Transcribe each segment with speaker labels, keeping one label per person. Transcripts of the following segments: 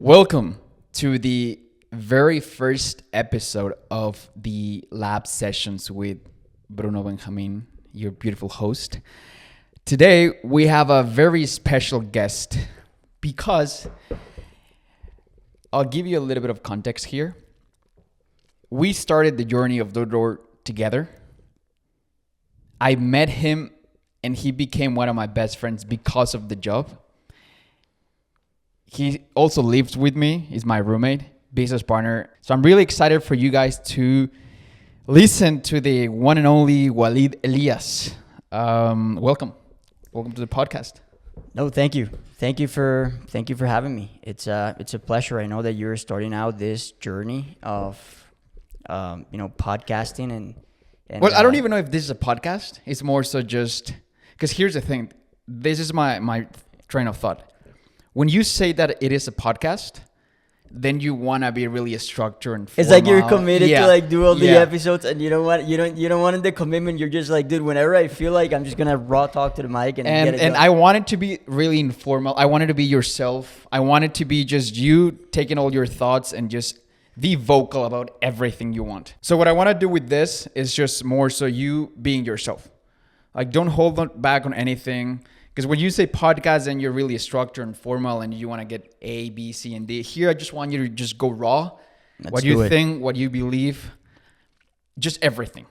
Speaker 1: Welcome to the very first episode of the lab sessions with Bruno Benjamin, your beautiful host. Today we have a very special guest because I'll give you a little bit of context here. We started the journey of Door together. I met him and he became one of my best friends because of the job. He also lives with me. He's my roommate, business partner. So I'm really excited for you guys to listen to the one and only Walid Elias. Welcome to the podcast.
Speaker 2: No, thank you. Thank you for having me. It's a pleasure. I know that you're starting out this journey of podcasting and
Speaker 1: well, I don't even know if this is a podcast. It's more so just because here's the thing. This is my train of thought. When you say that it is a podcast, then you want to be really structured and formal.
Speaker 2: It's like you're committed to do all the episodes, and you know what? You don't want the commitment. You're just like, dude, whenever I feel like I'm just gonna raw talk to the mic and get it done.
Speaker 1: I want it to be really informal. I want it to be yourself. I want it to be just you taking all your thoughts and just be vocal about everything you want. So what I want to do with this is just more so you being yourself. Like, don't hold back on anything. Because when you say podcast and you're really structured and formal and you want to get A, B, C, and D, here I just want you to just go raw. What you think, what you believe, just everything.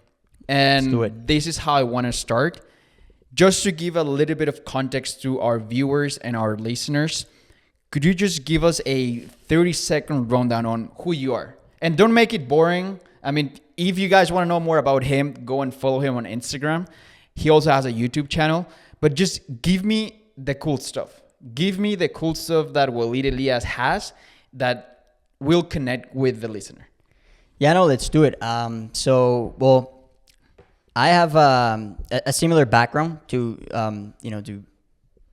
Speaker 1: And this is how I want to start. Just to give a little bit of context to our viewers and our listeners, could you just give us a 30-second rundown on who you are? And don't make it boring. I mean, if you guys want to know more about him, go and follow him on Instagram. He also has a YouTube channel. But just give me the cool stuff. Give me the cool stuff that Walid Elias has that will connect with the listener.
Speaker 2: Yeah, no, let's do it. I have a similar background to to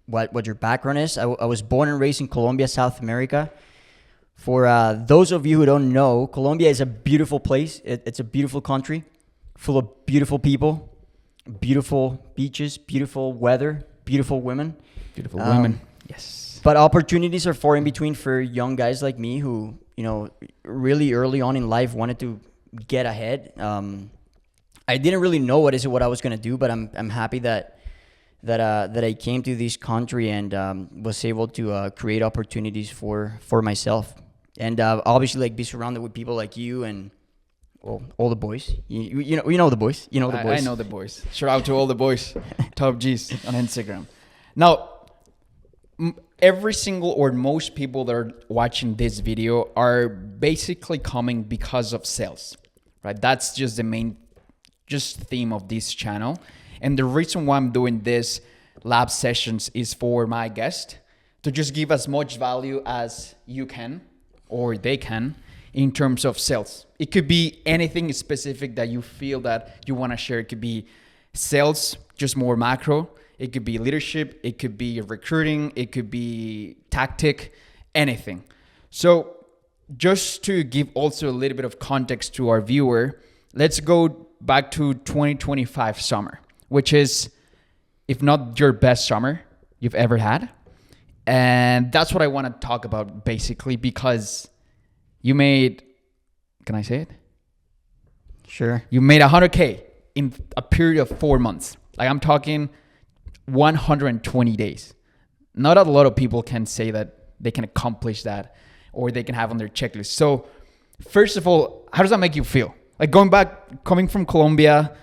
Speaker 2: what your background is. I was born and raised in Colombia, South America. For those of you who don't know, Colombia is a beautiful place. It's a beautiful country, full of beautiful people. Beautiful beaches, beautiful weather, beautiful women.
Speaker 1: Beautiful women. Yes.
Speaker 2: But opportunities are far in between for young guys like me who, really early on in life wanted to get ahead. I didn't really know what I was going to do, but I'm happy that I came to this country and was able to create opportunities for myself. And obviously be surrounded with people like you and all the boys. You know the boys. You know the boys.
Speaker 1: I know the boys. Shout out to all the boys. Top G's on Instagram. Now, every single or most people that are watching this video are basically coming because of sales, right? That's just the main theme of this channel. And the reason why I'm doing this lab sessions is for my guest to just give as much value as you can or they can in terms of sales. It could be anything specific that you feel that you want to share. It could be sales, just more macro. It could be leadership. It could be recruiting. It could be tactic, anything. So just to give also a little bit of context to our viewer, let's go back to 2025 summer, which is, if not your best summer you've ever had. And that's what I want to talk about basically because you made, can I say it?
Speaker 2: Sure.
Speaker 1: You made 100K in a period of 4 months. Like I'm talking 120 days. Not a lot of people can say that they can accomplish that or they can have on their checklist. So first of all, how does that make you feel? Like coming from Colombia,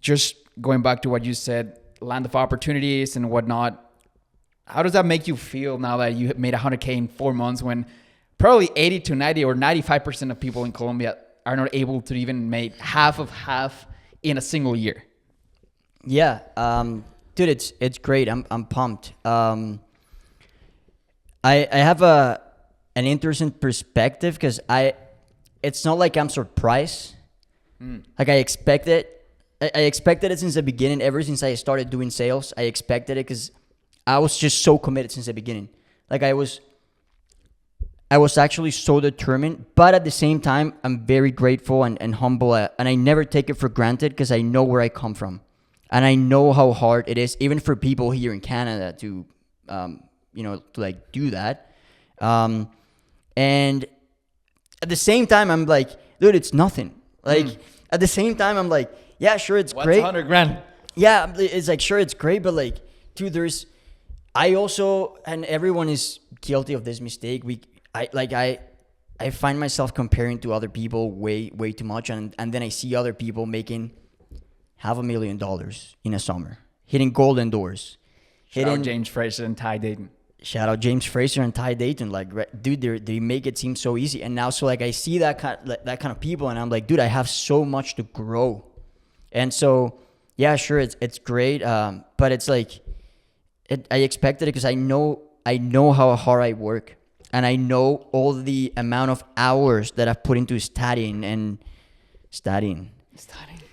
Speaker 1: just going back to what you said, land of opportunities and whatnot. How does that make you feel now that you made 100K in 4 months when probably 80 to 90 or 95% of people in Colombia are not able to even make half of half in a single year?
Speaker 2: Yeah, dude, it's great. I'm pumped. I have an interesting perspective because it's not like I'm surprised. Like I expected it since the beginning. Ever since I started doing sales, I expected it because I was just so committed since the beginning. Like I was actually so determined, but at the same time, I'm very grateful and humble, and I never take it for granted because I know where I come from. And I know how hard it is, even for people here in Canada to do that. And at the same time, I'm like, dude, it's nothing. Like, at the same time, I'm like, yeah, sure, it's
Speaker 1: What's
Speaker 2: great.
Speaker 1: 100 grand?
Speaker 2: Yeah, it's like, sure, it's great, but like, dude, I also, and everyone is guilty of this mistake. I find myself comparing to other people way too much, and then I see other people making $500,000 in a summer, hitting golden doors,
Speaker 1: Shout out James Fraser and Ty Dayton.
Speaker 2: Shout out James Fraser and Ty Dayton. Like, dude, they make it seem so easy. And now, so like, I see that kind of people, and I'm like, dude, I have so much to grow. And so, yeah, sure, it's great. But it's like, I expected it because I know how hard I work, and I know all the amount of hours that I've put into studying. And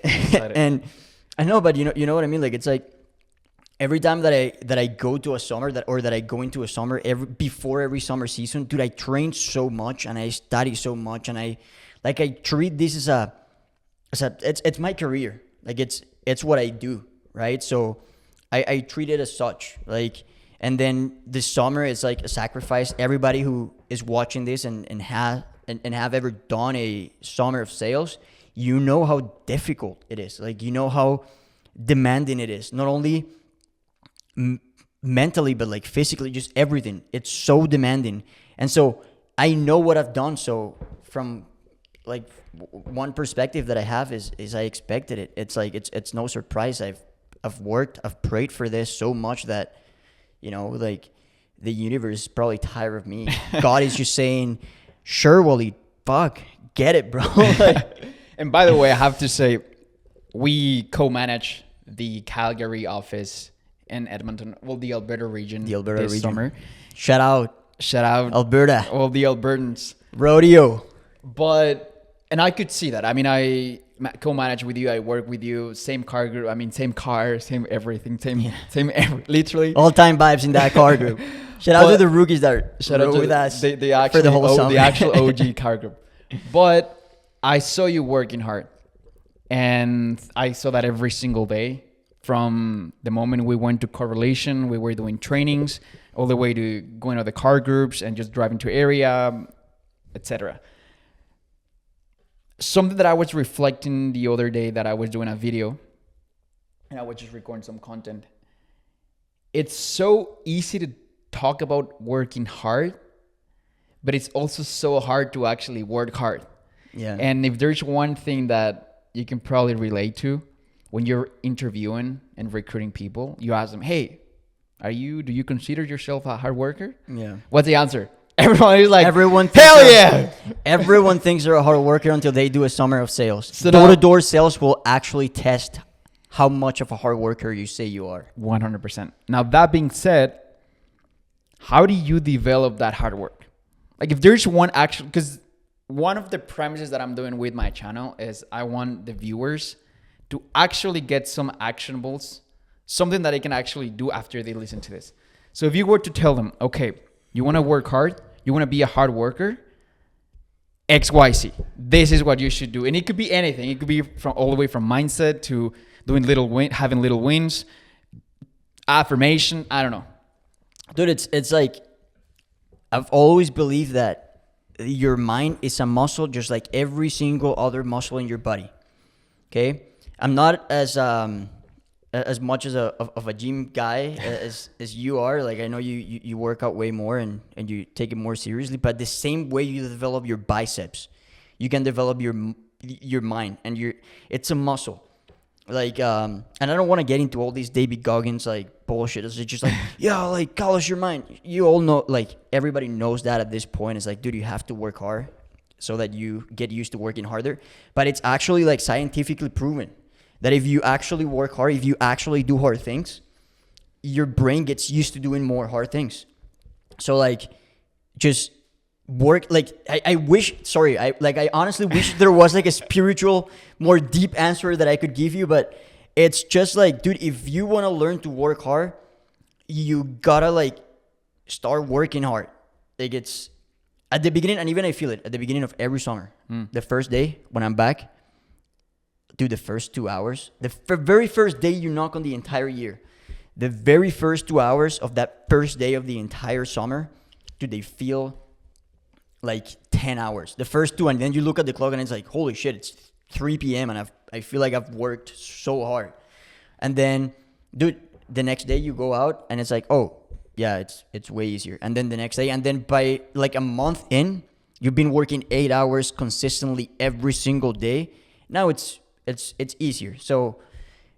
Speaker 2: I know, but you know what I mean. Like, it's like, every time that I go to a summer that I go into a summer before every summer season, dude, I train so much and I study so much, and I treat this as it's my career. Like, it's what I do, right? So I treat it as such. Like, and then this summer is like a sacrifice. Everybody who is watching this and have ever done a summer of sales, you know how difficult it is. Like, you know how demanding it is. Not only mentally, but like physically, just everything. It's so demanding. And so I know what I've done. So from like one perspective that I have is I expected it. It's like, it's no surprise. I've worked, I've prayed for this so much that, like, the universe is probably tired of me. God is just saying, sure, Wally, fuck, get it, bro. Like,
Speaker 1: and by the way, I have to say, we co-manage the Calgary office in Edmonton, the Alberta region. This summer.
Speaker 2: Shout out Alberta.
Speaker 1: All the Albertans.
Speaker 2: Rodeo.
Speaker 1: And I could see that. I mean, I co-manage with you. I work with you. Same car group. I mean, same car, same everything. Literally.
Speaker 2: All-time vibes in that car group. Shout out to the rookies that rode with us
Speaker 1: for the whole summer. The actual OG car group. But I saw you working hard. And I saw that every single day. From the moment we went to correlation, we were doing trainings, all the way to going to the car groups and just driving to area, etc. Something that I was reflecting the other day, that I was doing a video and I was just recording some content. It's so easy to talk about working hard, but it's also so hard to actually work hard.
Speaker 2: Yeah.
Speaker 1: And if there's one thing that you can probably relate to, when you're interviewing and recruiting people, you ask them, hey, do you consider yourself a hard worker?
Speaker 2: Yeah.
Speaker 1: What's the answer? Everyone is like,
Speaker 2: hell yeah. Everyone thinks they're a hard worker until they do a summer of sales. So door-to-door sales will actually test how much of a hard worker you say you are.
Speaker 1: 100%. Now, that being said, how do you develop that hard work? Like, if there's one action, because one of the premises that I'm doing with my channel is I want the viewers to actually get some actionables, something that they can actually do after they listen to this. So if you were to tell them, okay, you want to work hard, you want to be a hard worker, XYZ, this is what you should do. And it could be anything. It could be from all the way from mindset to doing having little wins, affirmation, I don't know.
Speaker 2: Dude, it's like, I've always believed that your mind is a muscle just like every single other muscle in your body. Okay? I'm not as much as of a gym guy as you are. Like, I know you work out way more and you take it more seriously, but the same way you develop your biceps, you can develop your mind, and it's a muscle. Like, and I don't want to get into all these David Goggins like bullshit. It's just like, yeah, like, polish your mind. You all know, like, everybody knows that at this point. It's like, dude, you have to work hard so that you get used to working harder. But it's actually like scientifically proven that if you actually work hard, if you actually do hard things, your brain gets used to doing more hard things. So like, just work. Like, I honestly wish there was like a spiritual, more deep answer that I could give you, but it's just like, dude, if you want to learn to work hard, you gotta like start working hard. Like, it's at the beginning, and even I feel it at the beginning of every summer. The first day when I'm back, dude, the first 2 hours, the very first day you knock on the entire year, the very first 2 hours of that first day of the entire summer, dude, they feel like 10 hours. The first 2, and then you look at the clock and it's like, holy shit, it's 3 p.m. and I feel like I've worked so hard. And then, dude, the next day you go out and it's like, oh, yeah, it's way easier. And then the next day, and then by like a month in, you've been working 8 hours consistently every single day. Now it's easier. So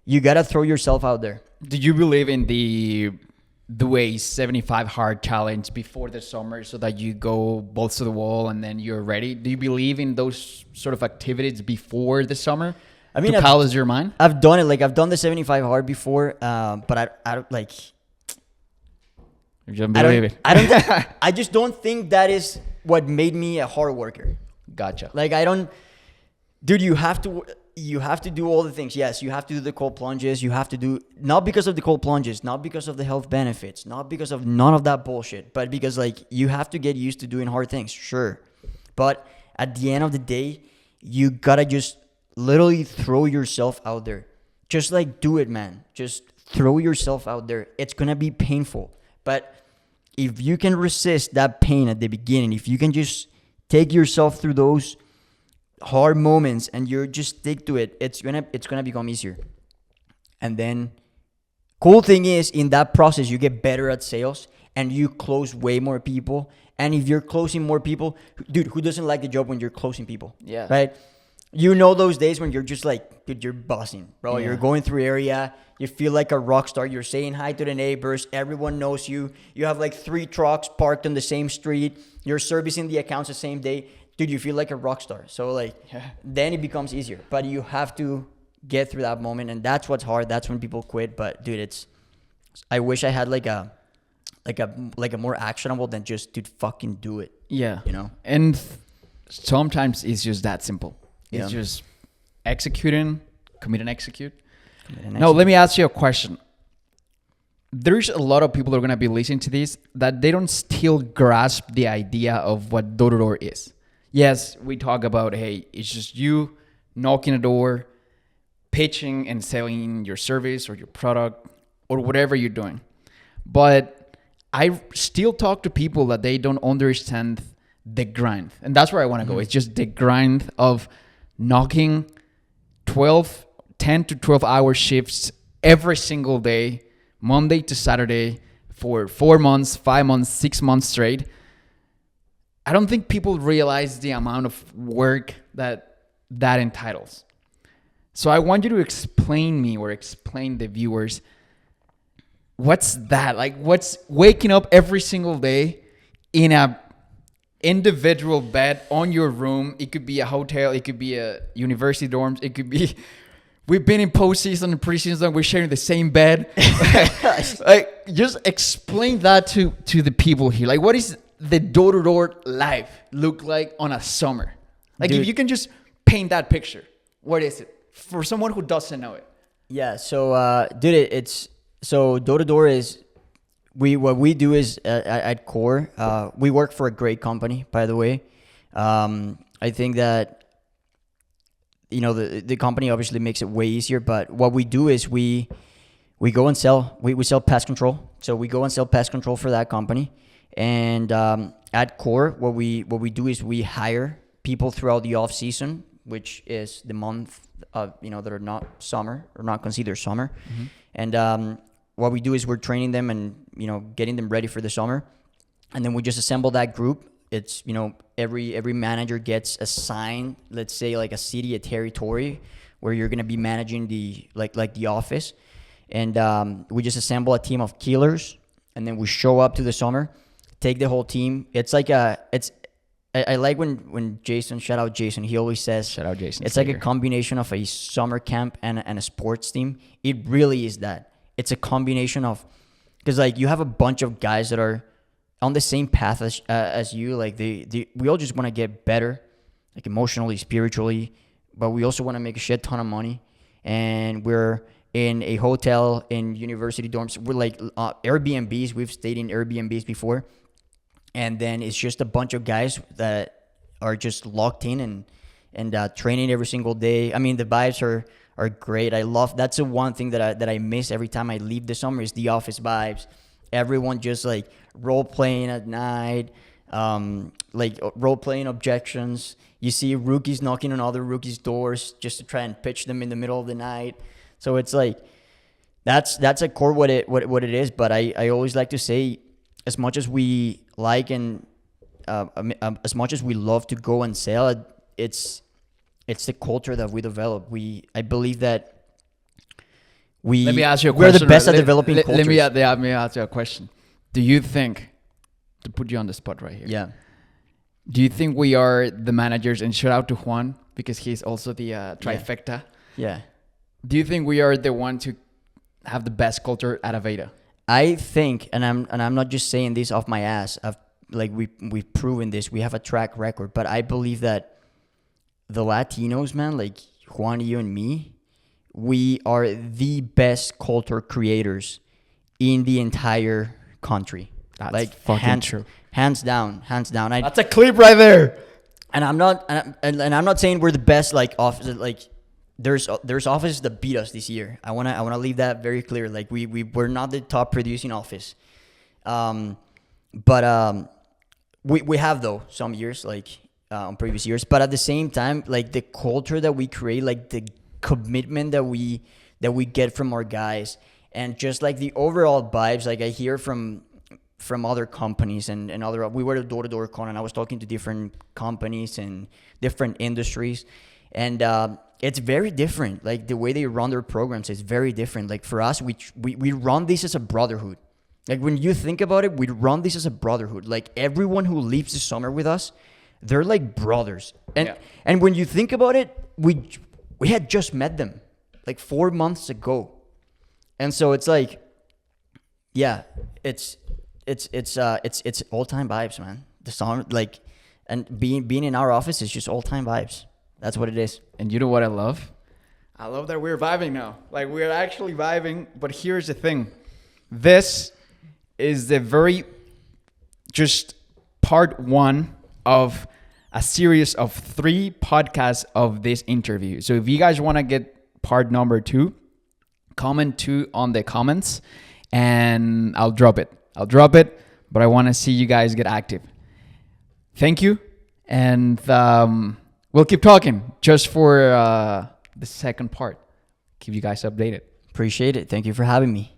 Speaker 2: you gotta throw yourself out there.
Speaker 1: Do you believe in the way 75 hard challenge before the summer so that you go balls to the wall and then you're ready? Do you believe in those sort of activities before the summer? I mean, to callous your mind?
Speaker 2: I've done it. Like, I've done the 75 hard before, but I don't like.
Speaker 1: You don't believe it.
Speaker 2: I just don't think that is what made me a hard worker.
Speaker 1: Gotcha.
Speaker 2: Like, I don't, dude. You have to do all the things. Yes, you have to do the cold plunges. You have to do, not because of the cold plunges, not because of the health benefits, not because of none of that bullshit, but because like you have to get used to doing hard things. Sure, but at the end of the day, you gotta just literally throw yourself out there. Just like do it, man. Just throw yourself out there. It's gonna be painful, but if you can resist that pain at the beginning, if you can just take yourself through those hard moments and you just stick to it, it's gonna become easier. And then cool thing is, in that process you get better at sales and you close way more people. And if you're closing more people, dude, who doesn't like the job when you're closing people?
Speaker 1: Yeah.
Speaker 2: Right? You know those days when you're just like, dude, you're buzzing, bro.
Speaker 1: Yeah.
Speaker 2: You're going through area. You feel like a rock star. You're saying hi to the neighbors. Everyone knows you. You have like 3 trucks parked on the same street. You're servicing the accounts the same day. Dude, you feel like a rock star. So like, then it becomes easier. But you have to get through that moment. And that's what's hard. That's when people quit. But dude, I wish I had like a more actionable than just, dude, fucking do it.
Speaker 1: Yeah.
Speaker 2: You know?
Speaker 1: And sometimes it's just that simple.
Speaker 2: Yeah.
Speaker 1: It's just executing, commit and execute. Now, let me ask you a question. There's a lot of people that are going to be listening to this that they don't still grasp the idea of what door-to-door is. Yes, we talk about, hey, it's just you knocking a door, pitching and selling your service or your product or whatever you're doing. But I still talk to people that they don't understand the grind. And that's where I want to go. It's just the grind of knocking 10 to 12 hour shifts every single day, Monday to Saturday, for 4 months, 5 months, 6 months straight. I don't think people realize the amount of work that entitles. So I want you to explain the viewers, what's that? Like, what's waking up every single day in a individual bed on your room? It could be a hotel, it could be a university dorms, it could be, we've been in postseason and preseason, we're sharing the same bed. Like, just explain that to the people here. Like, what is the door-to-door life look like on a summer? Like, dude, if you can just paint that picture, what is it for someone who doesn't know it? Yeah,
Speaker 2: so dude, it's so door-to-door is, what we do is at Core, we work for a great company, by the way. I think that, you know, the company obviously makes it way easier, but what we do is we go and sell, we sell pest control. So we go and sell pest control for that company. And at Core, what we do is we hire people throughout the off season, which is the month of, you know, that are not summer or not considered summer. Mm-hmm. And what we do is we're training them and, you know, getting them ready for the summer. And then we just assemble that group. It's, you know, every manager gets assigned, let's say, like a city, a territory where you're going to be managing the, like the office. And we just assemble a team of killers. And then we show up to the summer, take the whole team. It's like I like when Jason, shout out Jason, he always says,
Speaker 1: shout out Jason.
Speaker 2: It's like a combination of a summer camp and a sports team. It really is that. It's a combination of, because like you have a bunch of guys that are on the same path as you. Like we all just want to get better, like emotionally, spiritually, but we also want to make a shit ton of money. And we're in a hotel in university dorms. We're like Airbnbs. We've stayed in Airbnbs before. And then it's just a bunch of guys that are just locked in and training every single day. I mean, the vibes are great. I love, that's the one thing that I miss every time I leave the summer is the office vibes. Everyone just like role playing at night, role playing objections. You see rookies knocking on other rookies' doors just to try and pitch them in the middle of the night. So it's like that's a core what it is. But I always like to say, as much as we like and as much as we love to go and sell, it's the culture that we develop. I believe that
Speaker 1: let me ask you a
Speaker 2: we're
Speaker 1: question.
Speaker 2: the best at developing cultures.
Speaker 1: Let me ask you a question. Do you think, to put you on the spot right here?
Speaker 2: Yeah.
Speaker 1: Do you think we are the managers, and shout out to Juan because he's also the trifecta.
Speaker 2: Yeah.
Speaker 1: Do you think we are the ones who have the best culture at Aveda?
Speaker 2: I think, and I'm not just saying this off my ass. We've proven this. We have a track record, but I believe that the Latinos, man, like Juan, you and me, we are the best culture creators in the entire country.
Speaker 1: That's
Speaker 2: like
Speaker 1: fucking true.
Speaker 2: Hands down.
Speaker 1: That's a clip right there.
Speaker 2: And I'm not saying we're the best. Like there's offices that beat us this year. I wanna leave that very clear. Like we're not the top producing office, but we have though some years on previous years. But at the same time, like the culture that we create, like the commitment that we get from our guys, and just like the overall vibes, like I hear from other companies and other, we were a door-to-door con, and I was talking to different companies and different industries, and it's very different. Like the way they run their programs is very different. Like for us, we run this as a brotherhood. Like when you think about it, we run this as a brotherhood. Like everyone who leaves the summer with us, they're like brothers. And when you think about it, we had just met them like 4 months ago. And so it's like, yeah, it's all-time vibes, man. The song, like, and being in our office is just all-time vibes. That's what it is.
Speaker 1: And you know what I love? I love that we're vibing now. Like, we're actually vibing. But here's the thing. This is the very just part one of a series of 3 podcasts of this interview. So if you guys want to get part number 2, comment 2 on the comments and I'll drop it. But I want to see you guys get active. Thank you. And we'll keep talking just for the second part. Keep you guys updated.
Speaker 2: Appreciate it. Thank you for having me.